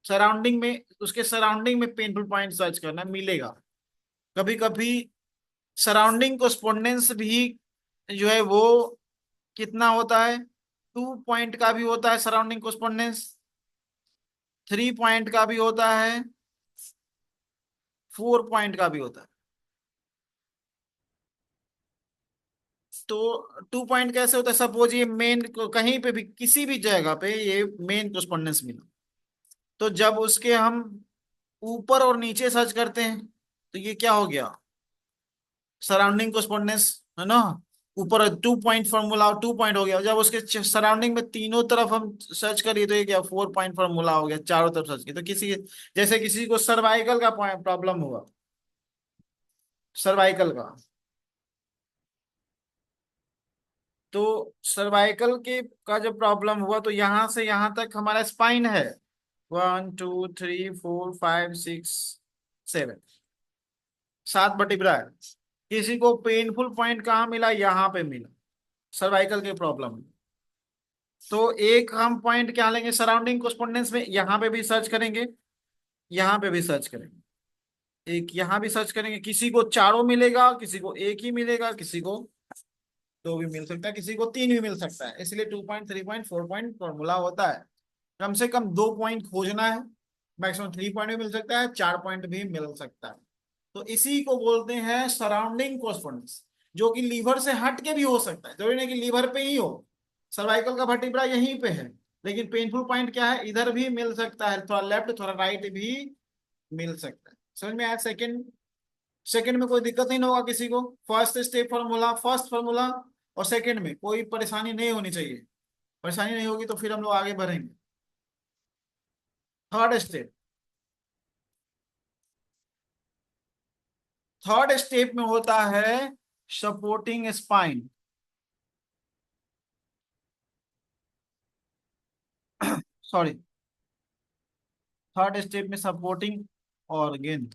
सराउंडिंग में, उसके सराउंडिंग में पेनफुल पॉइंट सर्च करना मिलेगा। कभी कभी सराउंडिंग कोरेस्पोंडेंस भी जो है वो कितना होता है? 2 पॉइंट का भी होता है सराउंडिंग कोरेस्पोंडेंस, 3 पॉइंट का भी होता है, 4 पॉइंट का भी होता है। तो 2 पॉइंट कैसे होता है? सपोज ये मेन कहीं पे भी किसी भी जगह पे ये मेन कोरेस्पोंडेंस मिला, तो जब उसके हम ऊपर और नीचे सर्च करते हैं तो ये क्या हो गया? सराउंडिंग कोरेस्पोंडेंस, है ना? ऊपर 2 पॉइंट फॉर्मूला, 2 पॉइंट हो गया। जब उसके सराउंडिंग में तीनों तरफ हम सर्च करिए तो ये क्या 4 पॉइंट फॉर्मूला हो गया, चारों तरफ सर्च किया तो किसी, जैसे किसी को सर्वाइकल का प्रॉब्लम हुआ, सर्वाइकल तो सर्वाइकल के का जब प्रॉब्लम हुआ तो यहां से यहां तक हमारा स्पाइन है, 1 2 3 4 5 6 7, 7 वर्टिब्रा है। किसी को पेनफुल पॉइंट कहाँ मिला, यहाँ पे मिला, सर्वाइकल के प्रॉब्लम। तो एक हम पॉइंट क्या लेंगे सराउंडिंग कोस्पोंडेंस में, यहाँ पे भी सर्च करेंगे, यहाँ पे भी सर्च करेंगे, एक यहाँ भी सर्च करेंगे, किसी को चारों मिलेगा, किसी को एक ही मिलेगा, किसी को दो भी मिल सकता है, किसी को तीन भी मिल सकता है। इसलिए 2 पॉइंट 3 पॉइंट 4 पॉइंट फॉर्मूला होता है। कम से कम 2 पॉइंट खोजना है, मैक्सिमम 3 पॉइंट भी मिल सकता है, 4 पॉइंट भी मिल सकता है। तो इसी को बोलते हैं सराउंडिंग कोस्पोंडेंस, जो कि लीवर से हट के भी हो सकता है, जरूरी नहीं कि लीवर पे ही हो। सर्वाइकल का वर्टिब्रा यहीं पे है, लेकिन पेनफुल पॉइंट क्या है, इधर भी मिल सकता है, थोड़ा लेफ्ट थोड़ा राइट भी मिल सकता है। समझ में आया? सेकंड, सेकंड में कोई दिक्कत नहीं होगा किसी को, first step formula, first formula और सेकंड में कोई परेशानी नहीं होनी चाहिए। परेशानी नहीं होगी तो फिर हम लोग आगे बढ़ेंगे। थर्ड स्टेप, थर्ड स्टेप में होता है supporting spine. Sorry, third step में सपोर्टिंग ऑर्गेन।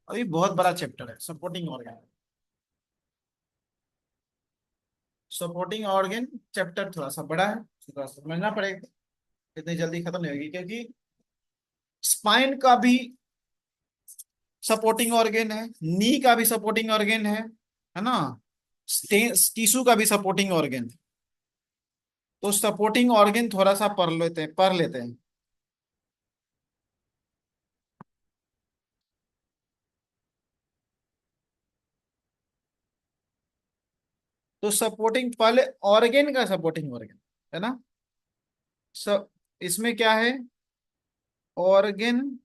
अभी बहुत बड़ा चैप्टर है supporting organ. Supporting organ chapter थोड़ा सा बड़ा है, थोड़ा सा समझना पड़ेगा, इतनी जल्दी खत्म नहीं होगी, क्योंकि स्पाइन का भी सपोर्टिंग ऑर्गेन है, नी का भी सपोर्टिंग ऑर्गेन है ना, टीसू का भी सपोर्टिंग ऑर्गेन। तो सपोर्टिंग ऑर्गेन थोड़ा सा पढ़ लेते हैं। तो सपोर्टिंग पहले, ऑर्गेन का सपोर्टिंग ऑर्गेन है ना, सब इसमें क्या है, ऑर्गेन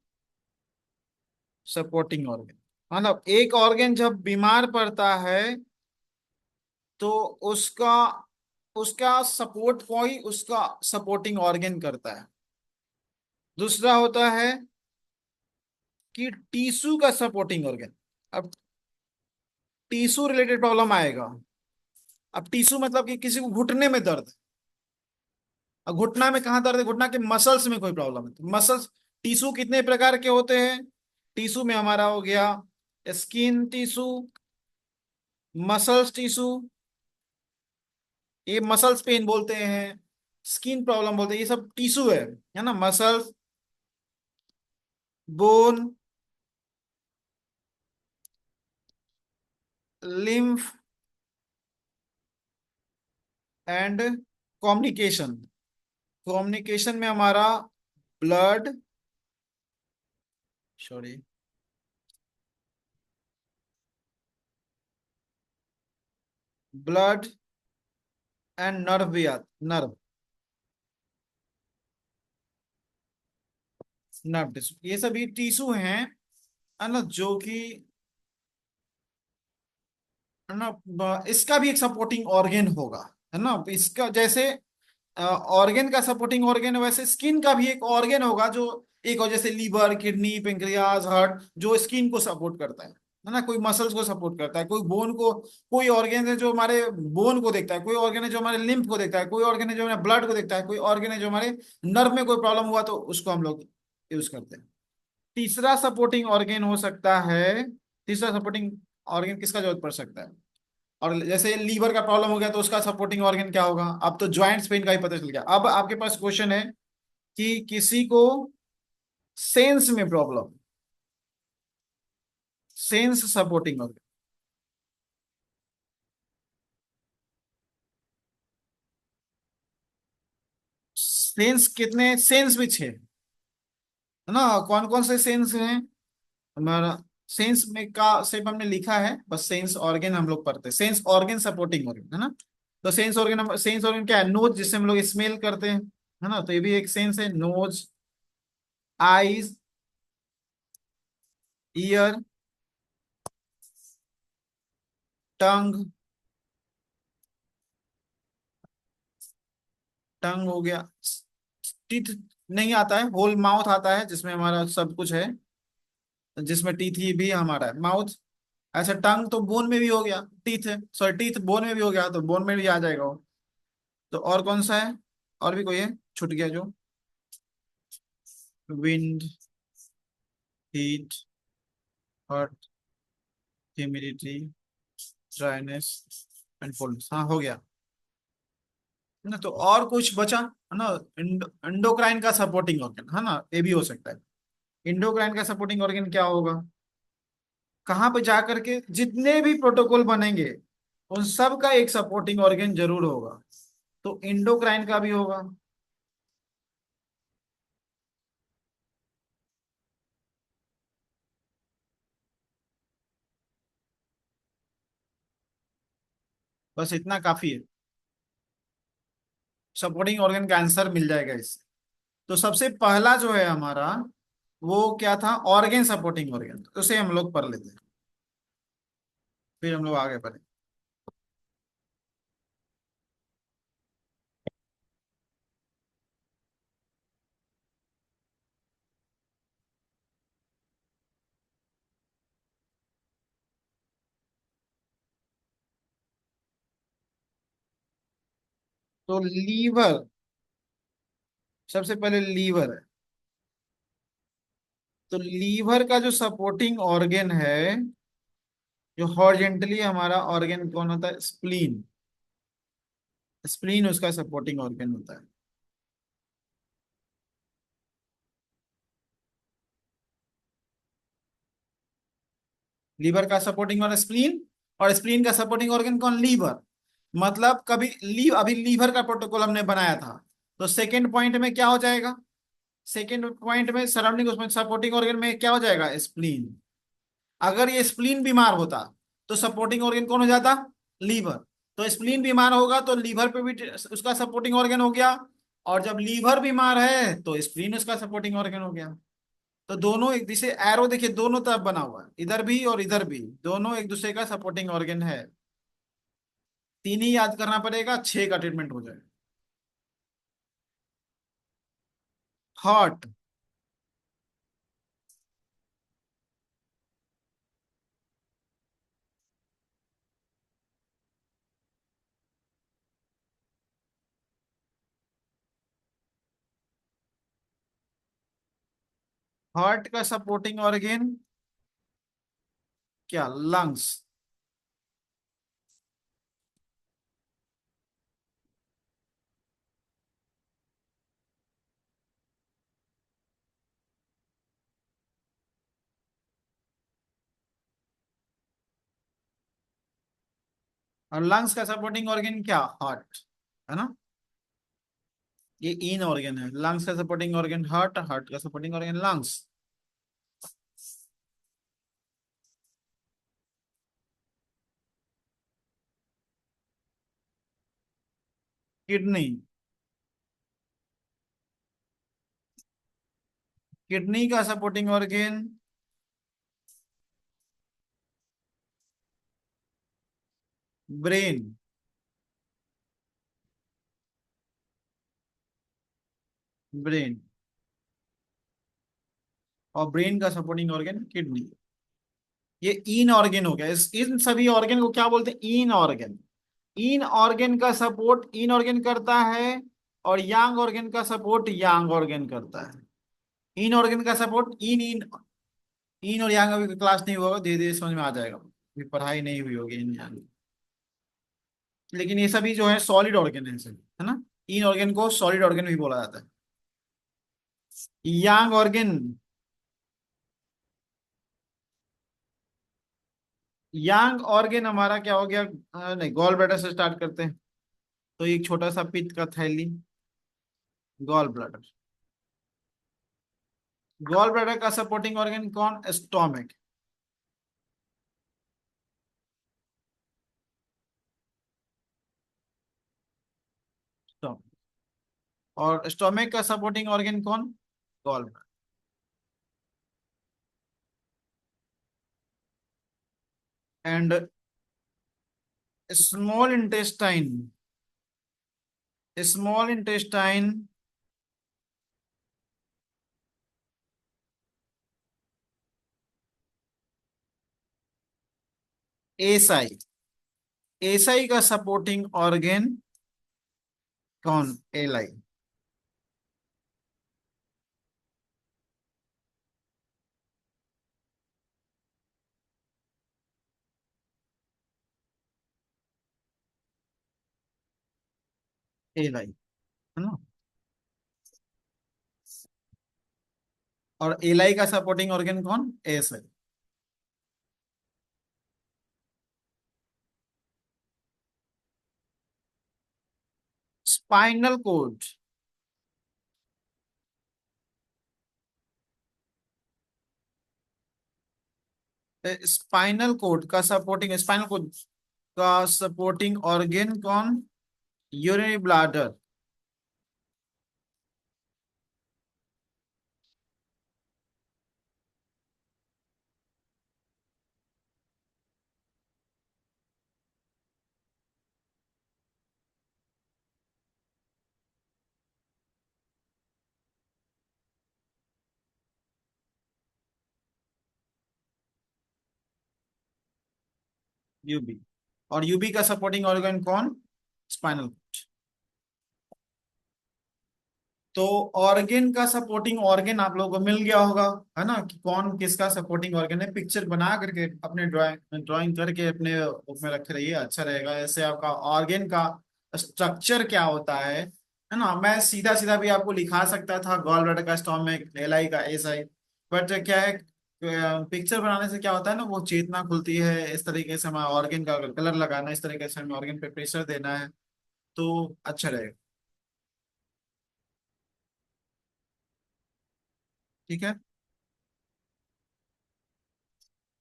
सपोर्टिंग ऑर्गेन, मतलब एक ऑर्गेन जब बीमार पड़ता है तो उसका उसका सपोर्ट कोई उसका सपोर्टिंग ऑर्गेन करता है। दूसरा होता है कि टीसू का सपोर्टिंग ऑर्गन। अब टीसू रिलेटेड प्रॉब्लम आएगा। अब टीसू मतलब कि किसी को घुटने में दर्द है। अब घुटना में कहाँ दर्द है, घुटना के मसल्स में कोई प्रॉब्लम है तो मसल्स, टीसू कितने प्रकार के होते हैं, टीसू में हमारा हो गया स्किन टीसू, मसल्स टीसू, ये मसल्स पेन बोलते हैं, स्किन प्रॉब्लम बोलते हैं, ये सब टीसू है ना, muscles, bone, lymph and communication. Communication में हमारा blood, sorry, blood and nerve भी आते, नर्व, नर्व टिश्यू, ये सभी टिश्यू हैं, है ना, जो कि, है ना, इसका भी एक सपोर्टिंग ऑर्गेन होगा, है ना, इसका जैसे ऑर्गेन का सपोर्टिंग ऑर्गेन है, वैसे स्किन का भी एक ऑर्गेन होगा जो एक, और जैसे लीवर, किडनी, पेंक्रियाज, हार्ट, जो स्किन को सपोर्ट करता है ना, कोई मसल्स को सपोर्ट करता है, कोई बोन को, कोई ऑर्गेन है जो हमारे बोन को देखता है, कोई ऑर्गेन है जो हमारे लिम्फ को देखता है, कोई ऑर्गेन है जो हमारे ब्लड को देखता है, कोई ऑर्गेन है जो हमारे नर्व में कोई प्रॉब्लम हुआ तो उसको हम लोग यूज करते हैं। तीसरा सपोर्टिंग ऑर्गेन हो सकता है, तीसरा सपोर्टिंग ऑर्गेन किसका जरूरत पड़ सकता है, और जैसे लीवर का प्रॉब्लम हो गया तो उसका सपोर्टिंग ऑर्गन क्या होगा, अब तो ज्वाइंट्स पेन का ही पता चल गया। अब आपके पास क्वेश्चन है कि किसी को सेंस में problem, sense supporting organ, sense कितने, सेंस भी 6 है ना, कौन कौन से सेंस हैं हमारा, सेंस में का सिर्फ हमने लिखा है बस, सेंस ऑर्गन हम लोग पढ़ते हैं, सेंस ऑर्गन सपोर्टिंग ऑर्गन, है ना। तो सेंस ऑर्गन क्या है, नोज जिससे हम लोग स्मेल करते हैं, है ना, तो ये भी एक सेंस है, नोज, आईज, ईयर, टंग, टंग हो गया। टीथ नहीं आता है, होल माउथ आता है जिसमें हमारा सब कुछ है, जिसमें टीथ ही भी हमारा है, माउथ। ऐसा टंग तो बोन में भी हो गया, टीथ है, सॉरी टीथ बोन में भी हो गया, तो बोन में भी आ जाएगा वो। तो और कौन सा है? और भी कोई है छूट गया जो? Wind, heat, hot, humidity, dryness and cold. हाँ हो गया ना। तो और कुछ बचा है ना? इंडोक्राइन का सपोर्टिंग ऑर्गन है ना, ये भी हो सकता है। इंडोक्राइन का सपोर्टिंग ऑर्गन क्या होगा? कहाँ पे जा करके जितने भी प्रोटोकॉल बनेंगे उन सब का एक सपोर्टिंग ऑर्गन जरूर होगा। तो इंडोक्राइन का भी होगा। बस इतना काफी है, सपोर्टिंग ऑर्गन का आंसर मिल जाएगा इससे। तो सबसे पहला जो है हमारा, वो क्या था? ऑर्गन सपोर्टिंग ऑर्गन, तो उसे हम लोग पढ़ लेते हैं, फिर हम लोग आगे बढ़े। तो लीवर, सबसे पहले लीवर है। तो लीवर का जो सपोर्टिंग ऑर्गन है, जो हॉरिजेंटली हमारा ऑर्गन कौन होता है? स्प्लीन। स्प्लीन उसका सपोर्टिंग ऑर्गन होता है। लीवर का सपोर्टिंग ऑर्गन स्प्लीन, और स्प्लीन का सपोर्टिंग ऑर्गन कौन? लीवर। मतलब कभी अभी लीवर का प्रोटोकॉल हमने बनाया था, तो सेकेंड पॉइंट में क्या हो जाएगा? सेकेंड पॉइंट में सराउंडिंग, उसमें सपोर्टिंग ऑर्गन में क्या हो जाएगा? स्प्लीन। अगर ये स्प्लीन बीमार होता तो सपोर्टिंग ऑर्गन कौन हो जाता? लीवर। तो स्प्लीन बीमार होगा तो लीवर पे भी उसका सपोर्टिंग ऑर्गन हो गया, और जब लीवर बीमार है तो स्प्लीन उसका सपोर्टिंग ऑर्गन हो गया। तो दोनों एक दूसरे, एरो देखिए दोनों तरफ बना हुआ है, इधर भी और इधर भी, दोनों एक दूसरे का सपोर्टिंग ऑर्गन है। तीन ही याद करना पड़ेगा, छह का ट्रीटमेंट हो जाएगा। हार्ट। हार्ट का सपोर्टिंग ऑर्गन क्या? लंग्स। और लंग्स का सपोर्टिंग ऑर्गन क्या? हार्ट, है ना? ये इन ऑर्गन है। लंग्स का सपोर्टिंग ऑर्गन हार्ट, हार्ट का supporting organ lungs. Kidney. Kidney का सपोर्टिंग ऑर्गन ब्रेन। ब्रेन। और ब्रेन का सपोर्टिंग ऑर्गन किडनी। ये इन ऑर्गन हो गया। इस इन सभी ऑर्गन को क्या बोलते हैं? इन ऑर्गन। इन ऑर्गन का सपोर्ट इन ऑर्गन करता है, और यांग ऑर्गन का सपोर्ट यांग ऑर्गन करता है। इन ऑर्गन का सपोर्ट इन इन इन और यांग। अभी क्लास नहीं हुआ होगा, धीरे धीरे समझ में आ जाएगा, अभी पढ़ाई नहीं हुई होगी इन यांग। लेकिन ये सभी जो है सॉलिड ऑर्गन है ना? इन ऑर्गन को सॉलिड ऑर्गन भी बोला जाता है। यांग ऑर्गन, यांग ऑर्गन हमारा क्या हो गया? नहीं, गॉल ब्लैडर से स्टार्ट करते हैं। तो एक छोटा सा पित्त का थैली, गॉल ब्लैडर। गॉल ब्लैडर का सपोर्टिंग ऑर्गन कौन? स्टोमिक। और स्टोमिक का सपोर्टिंग ऑर्गन कौन? Gall bladder. And small intestine, small intestine SI, SI का सपोर्टिंग ऑर्गेन कौन? एलाई। एलाई, है ना? और एलाई का सपोर्टिंग ऑर्गन कौन? SI. Spinal cord, spinal cord का सपोर्टिंग, स्पाइनल कोड का सपोर्टिंग ऑर्गन कौन? Urinary bladder. यूबी। और यूबी का सपोर्टिंग ऑर्गन कौन? Spinal cord. तो ऑर्गेन का सपोर्टिंग ऑर्गन आप लोगों को मिल गया होगा, है ना, कि कौन किसका सपोर्टिंग ऑर्गन है। पिक्चर बना करके अपने ड्राइंग ड्राइंग करके अपने बुक में रखे रहिए, अच्छा रहेगा। ऐसे आपका ऑर्गेन का स्ट्रक्चर क्या होता है ना। मैं सीधा सीधा भी आपको लिखा सकता था, गॉल ब्लैडर का स्टोमक, एल आई का एस आई, बट क्या है, पिक्चर बनाने से क्या होता है ना, वो चेतना खुलती है। इस तरीके से हमें ऑर्गेन का कलर लगाना, इस तरीके से हमें ऑर्गेन पे प्रेशर देना है, तो अच्छा रहेगा। ठीक है,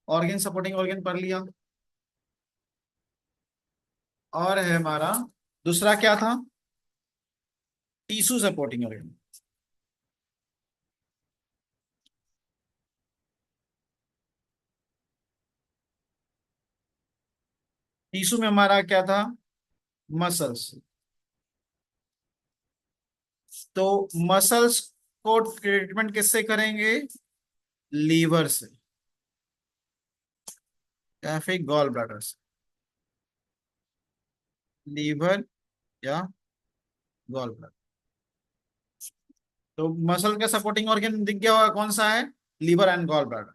ऑर्गेन सपोर्टिंग ऑर्गन पढ़ लिया। और है हमारा दूसरा क्या था? Tissue supporting organ. टीसू में हमारा क्या था? मसल्स। तो मसल्स को ट्रीटमेंट किससे करेंगे? लीवर से या फिर गॉल ब्लैडर से। लीवर या गॉल ब्लैडर। तो मसल का सपोर्टिंग ऑर्गन दिख गया होगा कौन सा है? लीवर एंड गॉल ब्लैडर,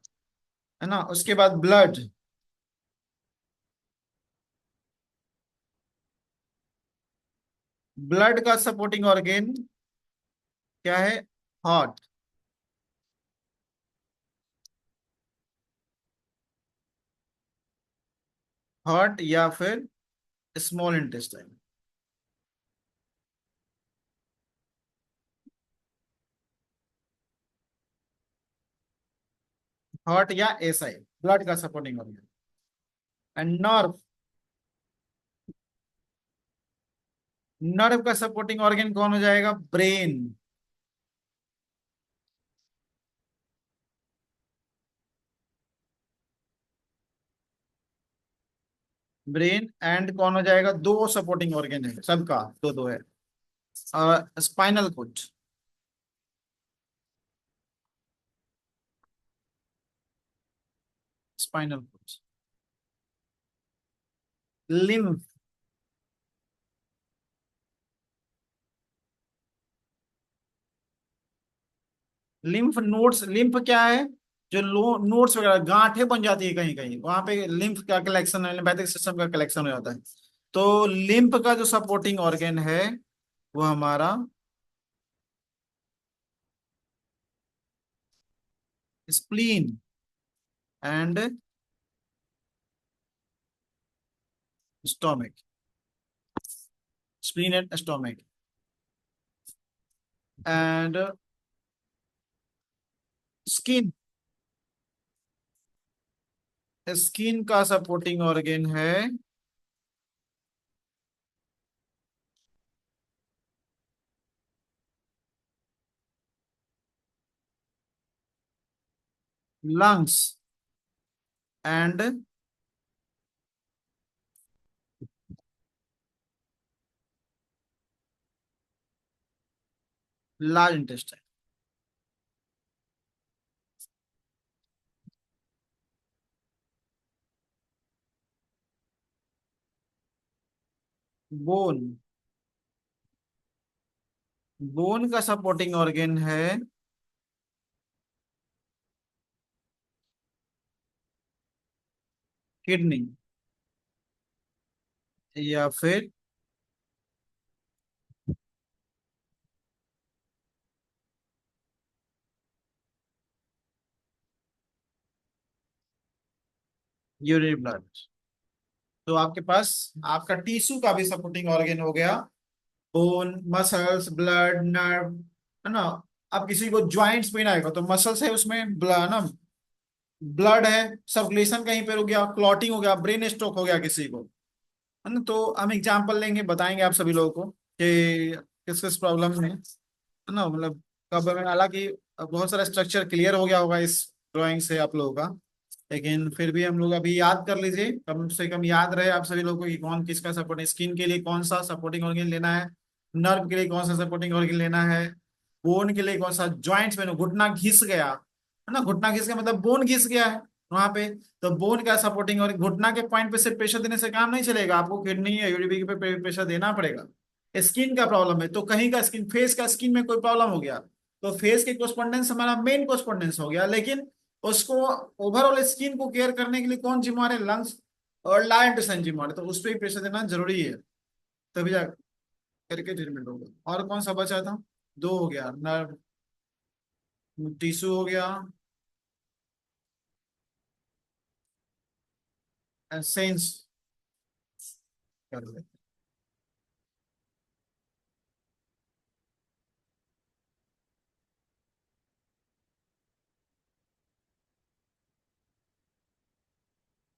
है ना। उसके बाद ब्लड, ब्लड का सपोर्टिंग ऑर्गन क्या है? हार्ट। हार्ट या फिर स्मॉल इंटेस्टाइन। हार्ट या एसआई, ब्लड का supporting organ. And nerve, nerve का सपोर्टिंग ऑर्गन कौन हो जाएगा? ब्रेन। ब्रेन एंड कौन हो जाएगा? दो सपोर्टिंग ऑर्गन है सबका, दो दो है। Spinal cord, spinal code. Lymph, lymph nodes. Lymph क्या है? जो लो नोड्स वगैरह, गांठें बन जाती है कहीं कहीं, वहां पे लिम्फ का कलेक्शन है, लिम्फेटिक सिस्टम का कलेक्शन हो जाता है। तो लिम्फ का जो सपोर्टिंग ऑर्गन है वो हमारा spleen and stomach, spleen and stomach. And skin, skin का सपोर्टिंग ऑर्गन है lungs and large intestine. Bone. Bone का सपोर्टिंग ऑर्गेन है किडनी या फिर यूरिन ब्लड। तो आपके पास आपका टिश्यू का भी सपोर्टिंग ऑर्गेन हो गया बोन, मसल्स, ब्लड, नर्व, है ना। अब किसी को ज्वाइंट्स पेन आएगा तो मसल्स है उसमें ब्लड ना, ब्लड है, सर्कुलेशन कहीं पर हो गया, क्लॉटिंग हो गया, ब्रेन स्ट्रोक हो गया किसी को, है ना। तो हम एग्जांपल लेंगे, बताएंगे आप सभी लोगों को कि किस किस प्रॉब्लम में, है ना, मतलब कब में। हालांकि बहुत सारा स्ट्रक्चर क्लियर हो गया होगा इस ड्राइंग से आप लोगों का, लेकिन फिर भी हम लोग अभी याद कर लीजिए, कम से कम याद रहे आप सभी लोगों को कि कौन किसका सपोर्टिंग, स्किन के लिए कौन सा सपोर्टिंग ऑर्गन लेना है, नर्व के लिए कौन सा सपोर्टिंग ऑर्गन लेना है, बोन के लिए कौन सा, जॉइंट्स में घुटना घिस गया, है ना, घुटना घिस गया मतलब बोन घिस गया है वहां पे, तो बोन का सपोर्टिंग और घुटना के पॉइंट पे सिर्फ प्रेशर देने से काम नहीं चलेगा, आपको किडनी या यूरिन पे प्रेशर देना पड़ेगा। स्किन का प्रॉब्लम है तो कहीं का स्किन, फेस का स्किन में कोई प्रॉब्लम हो गया तो फेस के कोस्पोंडेंस हमारा मेन कोस्पोंडेंस हो गया, लेकिन उसको ओवरऑल स्किन को केयर करने के लिए कौन जिम्मेवार है, लंग्स और लाइट जिम्मेवार है, तो उस पर भी प्रेशर देना जरूरी है, तभी जा करके ट्रीटमेंट होगा। और कौन सा बचा था, दो हो गया, नर्व, टिश्यू हो गया, सेंस कर ले।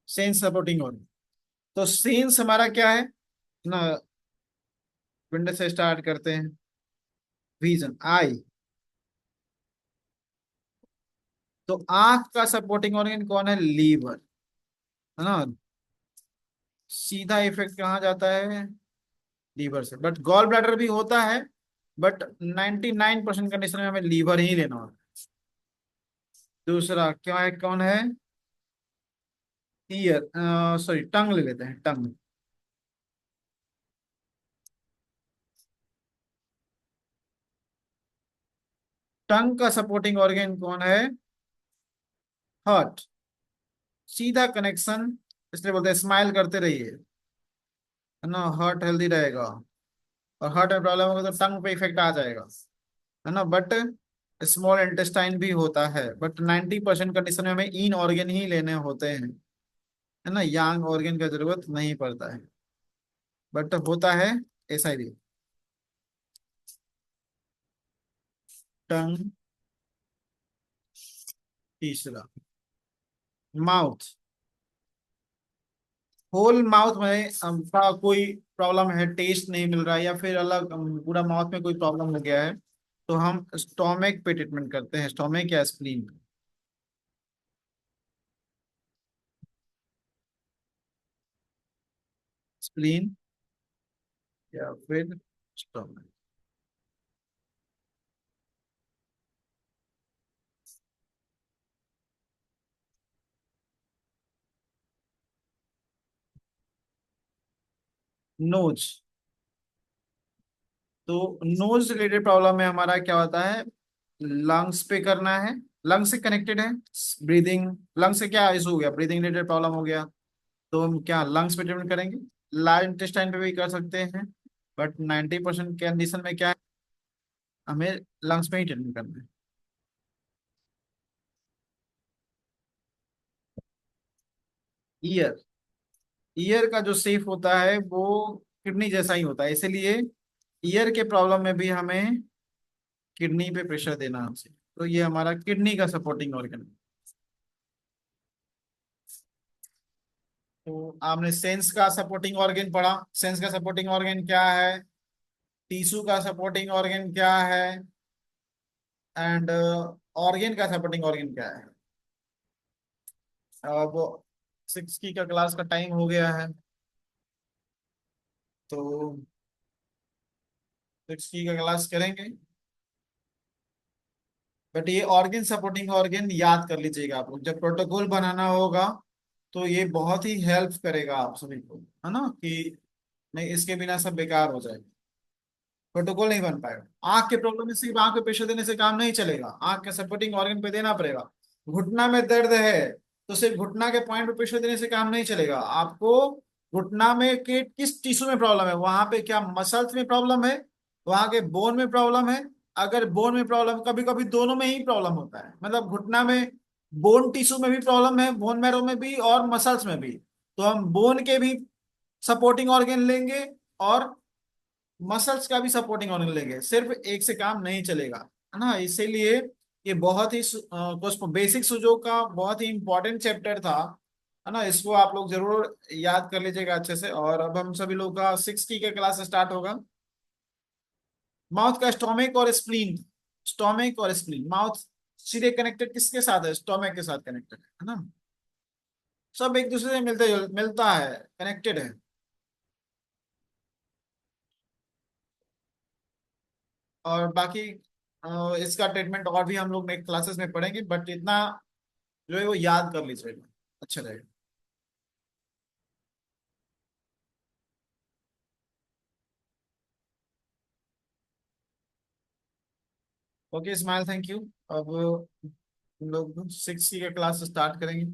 सेंस सपोर्टिंग ऑर्गन, तो सेंस हमारा क्या है ना, विंडो से स्टार्ट करते हैं, विजन, आई। तो आंख का सपोर्टिंग ऑर्गन कौन है, लीवर, है ना। सीधा इफेक्ट कहाँ जाता है, लीवर से, बट गॉल ब्लैडर भी होता है, बट 99% कंडीशन में हमें लीवर ही लेना होता है। दूसरा क्या है, कौन है, ईयर, सॉरी टंग ले लेते हैं, टंग। टंग का सपोर्टिंग ऑर्गन कौन है, हार्ट। सीधा कनेक्शन, इसलिए बोलते हैं स्माइल करते रहिए, है ना, हार्ट हेल्दी रहेगा। और हार्ट में प्रॉब्लम होगा तो टंग पे इफेक्ट आ जाएगा, है ना। बट स्मॉल इंटेस्टाइन भी होता है, बट 90% कंडीशन में हमें इन ऑर्गन ही लेने होते हैं, है ना, यांग ऑर्गन का जरूरत नहीं पड़ता है, बट होता है ऐसा ही। टंग, तीसरा माउथ। होल माउथ में का कोई प्रॉब्लम है, टेस्ट नहीं मिल रहा है, या फिर अलग पूरा माउथ में कोई प्रॉब्लम हो गया है, तो हम स्टोमिक पे ट्रीटमेंट करते हैं, स्टोमिक या स्प्लीन। स्प्लीन या फिर स्टोमिक। नोज। तो नोज रिलेटेड प्रॉब्लम में हमारा क्या होता है, लंग्स पे करना है, लंग्स से कनेक्टेड है, ब्रीदिंग, लंग्स से क्या इशू हो गया, ब्रीदिंग रिलेटेड प्रॉब्लम हो गया, तो हम क्या लंग्स पे ट्रीटमेंट करेंगे, लार्ज इंटेस्टाइन पे भी कर सकते हैं, बट 90% कंडीशन में क्या है, हमें लंग्स पे ही ट्रीटमेंट करना है। ईयर। ईयर का जो शेप होता है वो किडनी जैसा ही होता है, इसीलिए ईयर के प्रॉब्लम में भी हमें किडनी पे प्रेशर देना हमसे, तो ये हमारा किडनी का सपोर्टिंग ऑर्गन है। तो आपने सेंस का सपोर्टिंग ऑर्गन पढ़ा, सेंस का सपोर्टिंग ऑर्गन क्या है, टिश्यू का सपोर्टिंग ऑर्गन क्या है, एंड ऑर्गन का सपोर्टिंग ऑर्गन क्या है। अब सिक्स की का क्लास का टाइम हो गया है, तो सिक्स की का क्लास करेंगे। बट ये ऑर्गन सपोर्टिंग ऑर्गन याद कर लीजिएगा आप लोग, जब प्रोटोकॉल बनाना होगा तो ये बहुत ही हेल्प करेगा आप सभी को, है ना, कि नहीं इसके बिना सब बेकार हो जाएगा, प्रोटोकॉल नहीं बन पाएगा। आंख के प्रॉब्लम में सिर्फ आंख पे प्रेशर देने से काम नहीं चलेगा, आंख के सपोर्टिंग ऑर्गन पे देना पड़ेगा। घुटना में दर्द है तो सिर्फ घुटना के पॉइंट पे प्रेशर देने से काम नहीं चलेगा, आपको घुटना में के किस टिश्यू में प्रॉब्लम है, वहां पे क्या मसल्स में प्रॉब्लम है, वहां के बोन में प्रॉब्लम है। अगर बोन में प्रॉब्लम, कभी कभी दोनों में ही प्रॉब्लम होता है, मतलब घुटना में बोन टिश्यू में भी प्रॉब्लम है, बोन मैरो में भी और मसल्स में भी, तो हम बोन के भी सपोर्टिंग ऑर्गन लेंगे और मसल्स का भी सपोर्टिंग ऑर्गन लेंगे, सिर्फ एक से काम नहीं चलेगा, है ना। इसीलिए ये बहुत ही बेसिक सुजो का बहुत ही इंपॉर्टेंट चैप्टर था, है ना। इसको आप लोग जरूर याद कर लीजिएगा अच्छे से। और अब हम सभी लोग का 6 का क्लास स्टार्ट होगा। माउथ का स्टोमिक और स्प्लीन, स्टोमिक और स्प्लीन, माउथ सीधे कनेक्टेड किसके साथ है, स्टोमिक के साथ कनेक्टेड है ना। सब एक दूसरे से मिलता है, कनेक्टेड है। और बाकी इसका ट्रीटमेंट और भी हम लोग नेक्स्ट क्लासेस में पढ़ेंगे, बट इतना जो है वो याद कर लीजिएगा, अच्छा रहेगा। Okay smile, thank you. अब हम लोग 6 का क्लास स्टार्ट करेंगे।